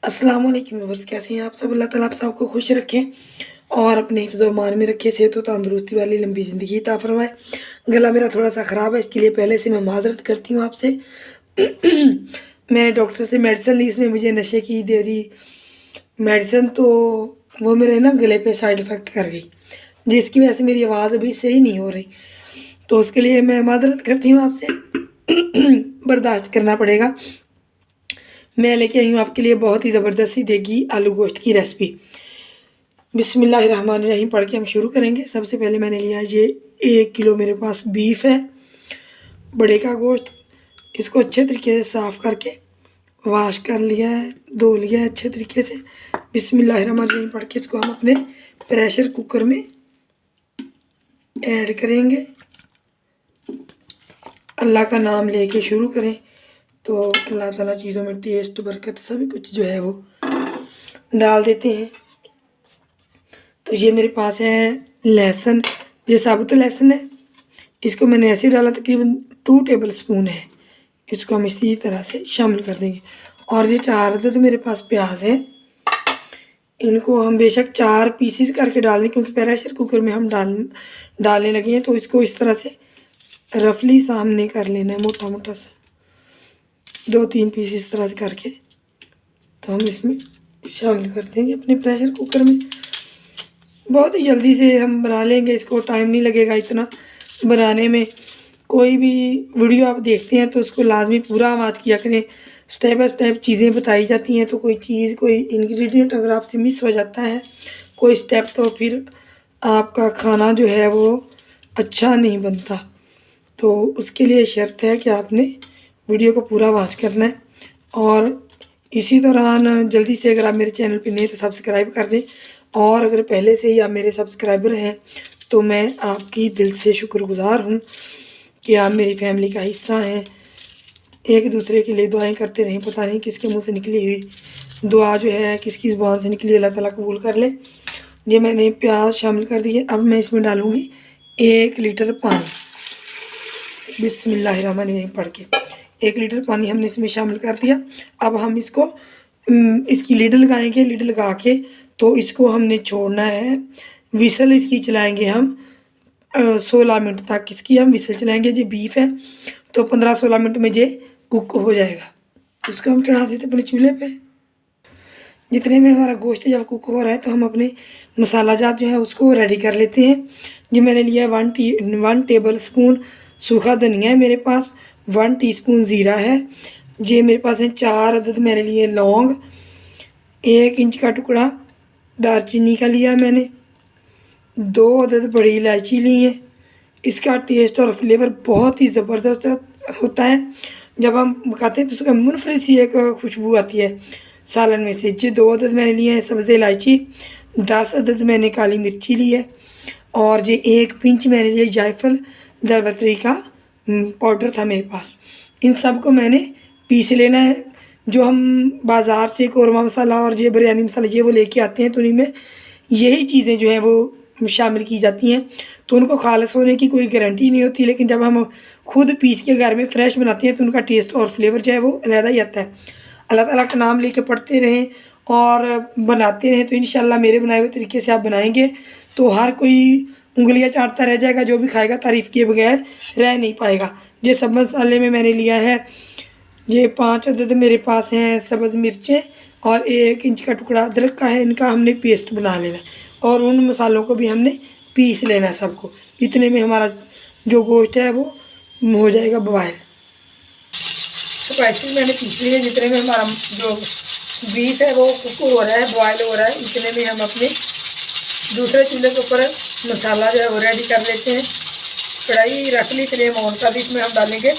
अस्सलाम वालेकुम व्यूअर्स, कैसे हैं आप सब। अल्लाह ताला आप सबको खुश रखें और अपने हिफ्ज़ व ईमान में रखे, सेहत व तंदुरुस्ती वाली लंबी ज़िंदगी अता फरमाए। गला मेरा थोड़ा सा ख़राब है, इसके लिए पहले से मैं माज़रत करती हूँ आपसे। मैंने डॉक्टर से मेडिसिन ली, इसने मुझे नशे की दे दी मेडिसिन, तो वो मेरे ना गले पे साइड इफ़ेक्ट कर गई, जिसकी वजह से मेरी आवाज़ अभी सही नहीं हो रही। तो उसके लिए मैं माज़रत करती हूँ आपसे। बर्दाश्त करना पड़ेगा। मैं लेके आई हूँ आपके लिए बहुत ही ज़बरदस्त सी देगी आलू गोश्त की रेसिपी। बिस्मिल्लाहिर्रहमानिर्रहीम पढ़ के हम शुरू करेंगे। सबसे पहले मैंने लिया ये 1 किलो मेरे पास बीफ है, बड़े का गोश्त। इसको अच्छे तरीके से साफ़ करके वाश कर लिया है, धो लिया है अच्छे तरीके से। बिस्मिल्लाहिर्रहमानिर्रहीम पढ़ के इसको हम अपने प्रेशर कुकर में ऐड करेंगे। अल्लाह का नाम लेके शुरू करें तो अल्लाह ताला चीज़ों में टेस्ट, बरकत सभी कुछ जो है वो डाल देते हैं। तो ये मेरे पास है लहसुन, ये साबुत लहसुन है। इसको मैंने ऐसे डाला, तकरीबन 2 टेबल स्पून है। इसको हम इसी तरह से शामिल कर देंगे। और ये 4 अदद मेरे पास प्याज है। इनको हम बेशक 4 पीसीस करके डाल दें, क्योंकि प्रेशर कुकर में हम डालने लगे हैं। तो इसको इस तरह से रफली सामने कर लेना है, मोटा मोटा सा 2-3 पीस इस तरह से करके। तो हम इसमें शामिल कर देंगे अपने प्रेशर कुकर में। बहुत ही जल्दी से हम बना लेंगे इसको, टाइम नहीं लगेगा इतना बनाने में। कोई भी वीडियो आप देखते हैं तो उसको लाजमी पूरा वॉच किया करें। स्टेप बाय स्टेप चीज़ें बताई जाती हैं, तो कोई चीज़, कोई इंग्रेडिएंट अगर आपसे मिस हो जाता है कोई स्टेप, तो फिर आपका खाना जो है वो अच्छा नहीं बनता। तो उसके लिए शर्त है कि आपने वीडियो को पूरा वॉच करना है। और इसी दौरान जल्दी से अगर आप मेरे चैनल पे नए तो सब्सक्राइब कर दें। और अगर पहले से ही आप मेरे सब्सक्राइबर हैं तो मैं आपकी दिल से शुक्रगुज़ार हूँ कि आप मेरी फैमिली का हिस्सा हैं। एक दूसरे के लिए दुआएं करते रहें। पता नहीं किसके मुंह से निकली हुई दुआ जो है, किसकी ज़ुबान से निकली, अल्लाह ताला कबूल कर ले। ये मैंने प्याज शामिल कर दिए। अब मैं इसमें डालूँगी 1 लीटर पानी। बिस्मिल्लाहिर्रहमानिर्रहीम पढ़ के 1 लीटर पानी हमने इसमें शामिल कर दिया। अब हम इसको इसकी लिड लगाएंगे। लिड लगा के तो इसको हमने छोड़ना है। विसल इसकी चलाएंगे हम 16 मिनट तक इसकी हम विसल चलाएंगे। ये बीफ है तो 15-16 मिनट में ये कुक हो जाएगा। इसको हम चढ़ा देते अपने चूल्हे पे। जितने में हमारा गोश्त जब कुक हो रहा है तो हम अपने मसाला जात जो है उसको रेडी कर लेते हैं। ये मैंने लिया है 1 टेबल स्पून सूखा धनिया है मेरे पास, 1 टीस्पून ज़ीरा है। ये मेरे पास है 4 अदद मैंने लिए लौंग, 1 इंच का टुकड़ा दालचीनी का लिया मैंने, 2 अदद बड़ी इलायची ली है। इसका टेस्ट और फ्लेवर बहुत ही ज़बरदस्त होता है। जब हम पकाते हैं तो उसका मुनफरिद सी एक खुशबू आती है सालन में से। जो 2 अदद मैंने लिए हैं सब्ज़ इलायची, 10 अदद मैंने काली मिर्ची ली है, और ये 1 पिंच मैंने लिया जायफल जावित्री का पाउडर था मेरे पास। इन सब को मैंने पीस लेना है। जो हम बाज़ार से कौरमा मसाला और ये बिरयानी मसाला ये वो लेके आते हैं तो उनमें यही चीज़ें जो हैं वो शामिल की जाती हैं, तो उनको खालिस होने की कोई गारंटी नहीं होती। लेकिन जब हम खुद पीस के घर में फ़्रेश बनाते हैं तो उनका टेस्ट और फ्लेवर जो है वो अलग ही आता है। अल्लाह ताला का नाम लेके पढ़ते रहें और बनाते रहें तो इंशाल्लाह मेरे बनाए हुए तरीके से आप बनाएंगे तो हर कोई उंगलियां चाटता रह जाएगा। जो भी खाएगा तारीफ़ किए बगैर रह नहीं पाएगा। ये सब मसाले में मैंने लिया है, ये 5 अदद मेरे पास हैं सब्ज़ मिर्चें, और 1 इंच का टुकड़ा अदरक का है। इनका हमने पेस्ट बना लेना और उन मसालों को भी हमने पीस लेना है सबको। इतने में हमारा जो गोश्त है वो हो जाएगा बॉयल। स्पाइसेस मैंने पीस लिए। जितने में हमारा जो बीफ है वो कुक हो रहा है, बॉयल हो रहा है, इतने में हम अपने दूसरे चूल्हे के ऊपर मसाला जो है वो रेडी कर लेते हैं। कढ़ाई रख ली, फ्लेम ऑन कर दी। इसमें हम डालेंगे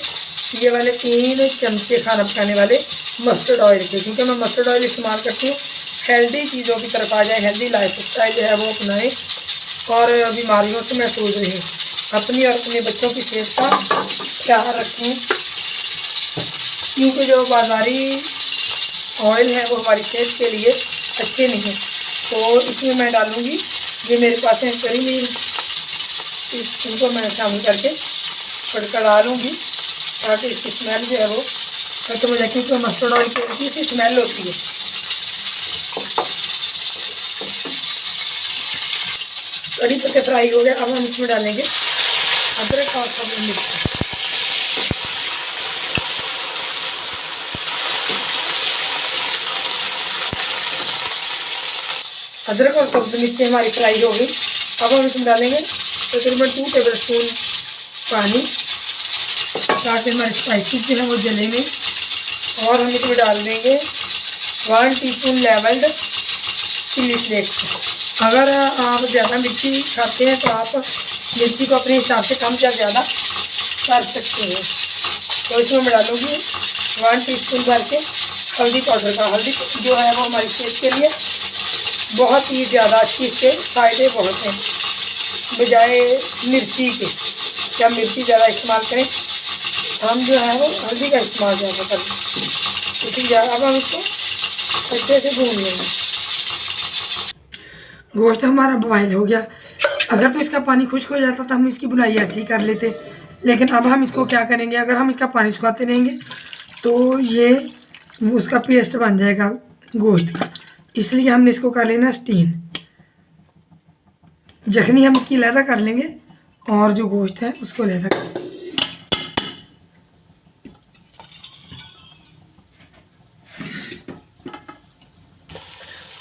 ये वाले 3 चमचे खाना पकाने वाले मस्टर्ड ऑयल के, क्योंकि मैं मस्टर्ड ऑयल इस्तेमाल करती हूँ। हेल्दी चीज़ों की तरफ आ जाए, हेल्दी लाइफ स्टाइल जो है वो अपनाएं और बीमारियों से महफूज रहें। अपनी और अपने बच्चों की सेहत का ख्याल रखें, क्योंकि जो बाज़ारी ऑयल है वो हमारी सेहत के लिए अच्छे नहीं हैं। तो इसमें मैं डालूँगी, ये मेरे पास है करी लीव्स, इनको मैं शामिल करके कड़कड़ा लूँगी ताकि इसकी स्मेल जो है वो खत्म हो जाए, क्योंकि मस्टर्ड ऑयल की अच्छी सी स्मेल होती है। कड़ी पत्ते फ्राई हो गया। अब हम इसमें डालेंगे अदरक और सब्ज़ मिर्च। अदरक और सब्ज़ मिर्ची हमारी फ्राई हो गई। अब हम इसमें डालेंगे तकरीबन 2 टेबल स्पून पानी, ताकि हमारे स्पाइसेस जो हैं वो जले नहीं। और हम इसमें डाल देंगे 1 टीस्पून लेवल्ड चिली फ्लेक्स। अगर आप ज़्यादा मिर्ची खाते हैं तो आप मिर्ची को अपने हिसाब से कम या ज़्यादा कर सकते हैं। तो इसमें मैं डालूँगी 1 टीस्पून भर के हल्दी पाउडर का। हल्दी जो है वो हमारी सेहत के लिए बहुत ही ज़्यादा अच्छी, इसके फ़ायदे बहुत हैं बजाय मिर्ची के। क्या मिर्ची ज़्यादा इस्तेमाल करें, हम जो है वो हल्दी का इस्तेमाल ज़्यादा करें। इसी अब हम इसको अच्छे से भून लेंगे। गोश्त हमारा बॉयल हो गया। अगर तो इसका पानी खुश्क हो जाता तो हम इसकी बुनाई ऐसे ही कर लेते, लेकिन अब हम इसको क्या करेंगे, अगर हम इसका पानी सुखाते रहेंगे तो ये उसका पेस्ट बन जाएगा गोश्त का। इसलिए हमने इसको कर लेना स्टीम। जखनी हम इसकी लैदा कर लेंगे और जो गोश्त है उसको लैदा कर लेंगे।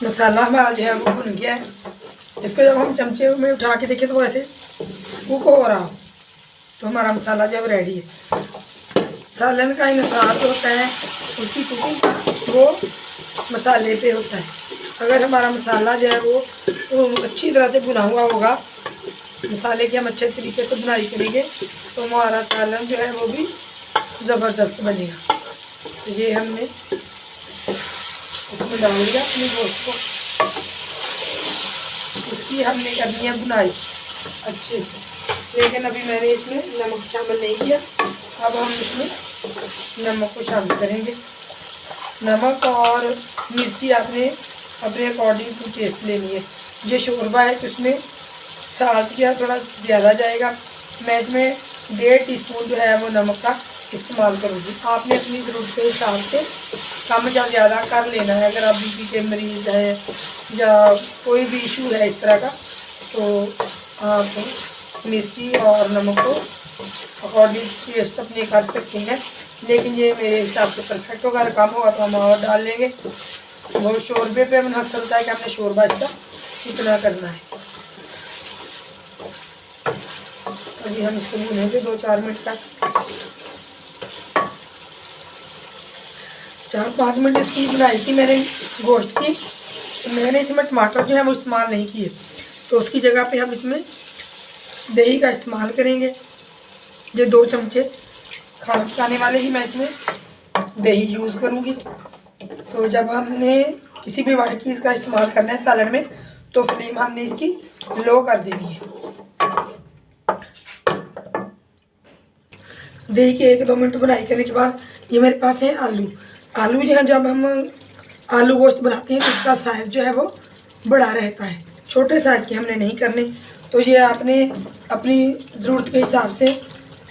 मसाला हमारा जो है वो भुन गया है। इसको जब हम चमचे में उठा के देखें तो वो ऐसे कुक हो रहा हो तो हमारा मसाला जो है रेडी है। सालन का इंसार जो होता है उसकी कुकिंग वो मसाले पे होता है। अगर हमारा मसाला जो है वो तो अच्छी तरह से भुना हुआ होगा, मसाले की हम अच्छे तरीके से बुनाई करेंगे तो हमारा सालन जो है वो भी ज़बरदस्त बनेगा। तो ये हमने इसमें डाल दिया अपनी गोश्त को। उसकी हमने करनी है बुनाई अच्छे से, लेकिन अभी मैंने इसमें नमक शामिल नहीं किया। अब हम इसमें नमक को शामिल करेंगे। नमक और मिर्ची आपने अपने अकॉर्डिंग टू टेस्ट लेनी है। ये शोरबा है तो इसमें साल्ट क्या थोड़ा ज़्यादा जाएगा। मैं इसमें 1.5 टीस्पून जो है वो नमक का इस्तेमाल करूँगी। आपने अपनी ज़रूरत के हिसाब से कम या ज़्यादा कर लेना है। अगर आप बीपी के मरीज़ हैं या कोई भी इशू है इस तरह का तो आप मिर्ची और नमक को अकॉर्डिंग टेस्ट अपने कर सकते हैं। लेकिन ये मेरे हिसाब से परफेक्ट होगा। अगर कम होगा तो हम और डाल लेंगे। वो शोरबे पे मुनहसर होता है कि हमने शोरबा इसका कितना करना है। अभी हम इसको भूनेंगे 2-4 मिनट तक। 4-5 मिनट इसकी बनाई थी मैंने गोश्त की। तो मैंने इसमें टमाटर जो है वो इस्तेमाल नहीं किए, तो उसकी जगह पे हम इसमें दही का इस्तेमाल करेंगे। ये 2 चमचे खाना पकाने वाले ही मैं इसमें दही यूज़ करूँगी। तो जब हमने किसी भी वाइट चीज़ का इस्तेमाल करना है सालन में तो फ्लेम हमने इसकी लो कर देनी है। दही के 1-2 मिनट बनाई करने के बाद ये मेरे पास है आलू। आलू जो है जब हम आलू गोश्त बनाते हैं तो इसका साइज़ जो है वो बड़ा रहता है, छोटे साइज़ के हमने नहीं करने। तो ये आपने अपनी ज़रूरत के हिसाब से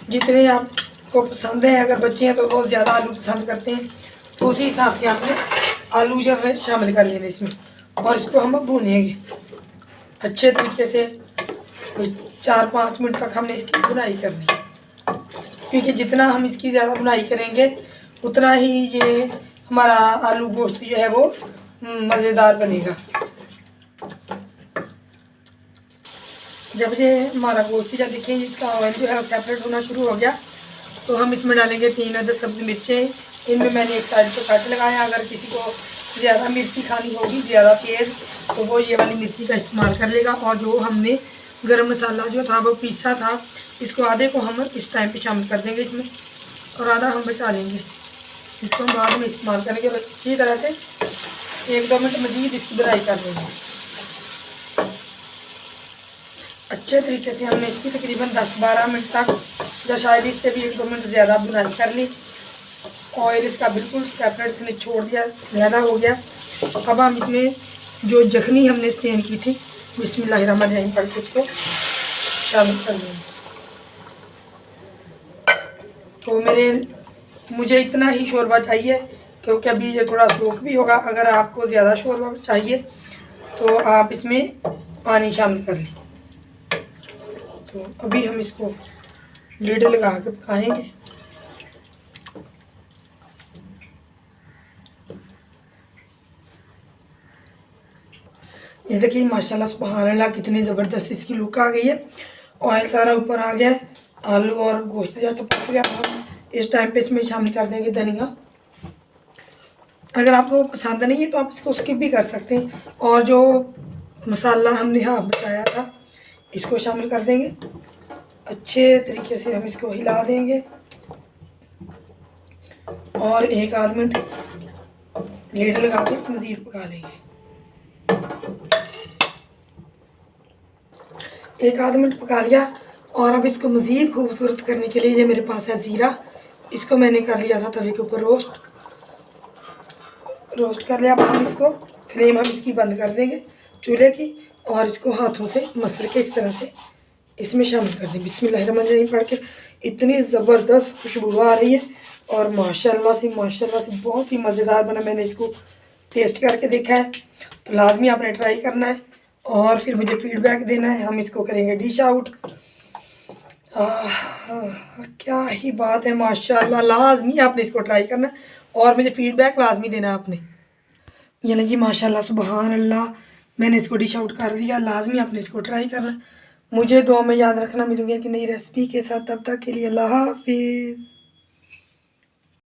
जितने आपको पसंद है, अगर बच्चे हैं तो बहुत ज़्यादा आलू पसंद करते हैं तो उसी हिसाब से आपने आलू जो है शामिल कर लेने इसमें। और इसको हम भूनेंगे अच्छे तरीके से। 4-5 मिनट तक हमने इसकी बुनाई करनी है, क्योंकि जितना हम इसकी ज़्यादा बुनाई करेंगे उतना ही ये हमारा आलू गोश्त जो है वो मज़ेदार बनेगा। जब ये हमारा गोश्त या देखें इसका ऑयल जो है वो सेपरेट होना शुरू हो गया तो हम इसमें डालेंगे 3 अदद सब्ज़ी मिर्चें। इनमें मैंने एक साइड पे कट लगाया। अगर किसी को ज़्यादा मिर्ची खानी होगी, ज़्यादा तेज़, तो वो ये वाली मिर्ची का इस्तेमाल कर लेगा। और जो हमने गरम मसाला जो था वो पीसा था, इसको आधे को हम इस टाइम पे शामिल कर देंगे इसमें और आधा हम बचा लेंगे। इसको हम बाद में इस्तेमाल करेंगे। अच्छी तरह से 1-2 मिनट मज़ीद इसकी बुनाई कर लेंगे। अच्छे तरीके से हमने इसकी तकरीबन 10-12 मिनट तक या शायद इससे भी 1-2 मिनट ज़्यादा बुनाई कर ली। ऑयल इसका बिल्कुल सेपरेट इसने छोड़ दिया, ज़्यादा हो गया। अब हम इसमें जो जखनी हमने स्टेन की थी बिस्मिल्लाहिर्रहमानिर्रहीम पढ़ के इसको शामिल कर देंगे। तो मुझे इतना ही शोरबा चाहिए, क्योंकि अभी ये थोड़ा सूख भी होगा। अगर आपको ज़्यादा शोरबा चाहिए तो आप इसमें पानी शामिल कर लें। तो अभी हम इसको लिड लगा के पकाएंगे। ये देखिए माशाल्लाह सुभान अल्लाह कितनी ज़बरदस्त इसकी लुक आ गई है। ऑयल सारा ऊपर आ गया है, आलू और गोश्त जो तो पक गया। हम इस टाइम पे इसमें शामिल कर देंगे धनिया। अगर आपको पसंद नहीं है तो आप इसको स्किप भी कर सकते हैं। और जो मसाला हमने यहाँ बचाया था इसको शामिल कर देंगे। अच्छे तरीके से हम इसको हिला देंगे और 1 आध मिनट लीड लगा के मज़ीद पका लेंगे। 1 आध मिनट पका लिया और अब इसको मज़ीद खूबसूरत करने के लिए ये मेरे पास है ज़ीरा। इसको मैंने कर लिया था तवे के ऊपर रोस्ट कर लिया। अब हम इसको फ्लेम हम इसकी बंद कर देंगे चूल्हे की और इसको हाथों से मसल के इस तरह से इसमें शामिल कर दें। बिस्मिल्लाहिर्रहमानिर्रहीम पढ़ के इतनी ज़बरदस्त खुशबू आ रही है और माशाल्लाह से बहुत ही मज़ेदार बना। मैंने इसको टेस्ट करके देखा है, तो लाजमी आपने ट्राई करना है और फिर मुझे फीडबैक देना है। हम इसको करेंगे डिश आउट। क्या ही बात है माशाल्लाह, लाजमी आपने इसको ट्राई करना है और मुझे फीडबैक लाजमी देना आपने। यानी जी माशाल्लाह सुभान अल्लाह, मैंने इसको डिश आउट कर दिया। लाजमी आपने इसको ट्राई करना। मुझे दुआ में याद रखना। मिलूंगी कि नई रेसिपी के साथ, तब तक के लिए अल्लाह हाफिज़।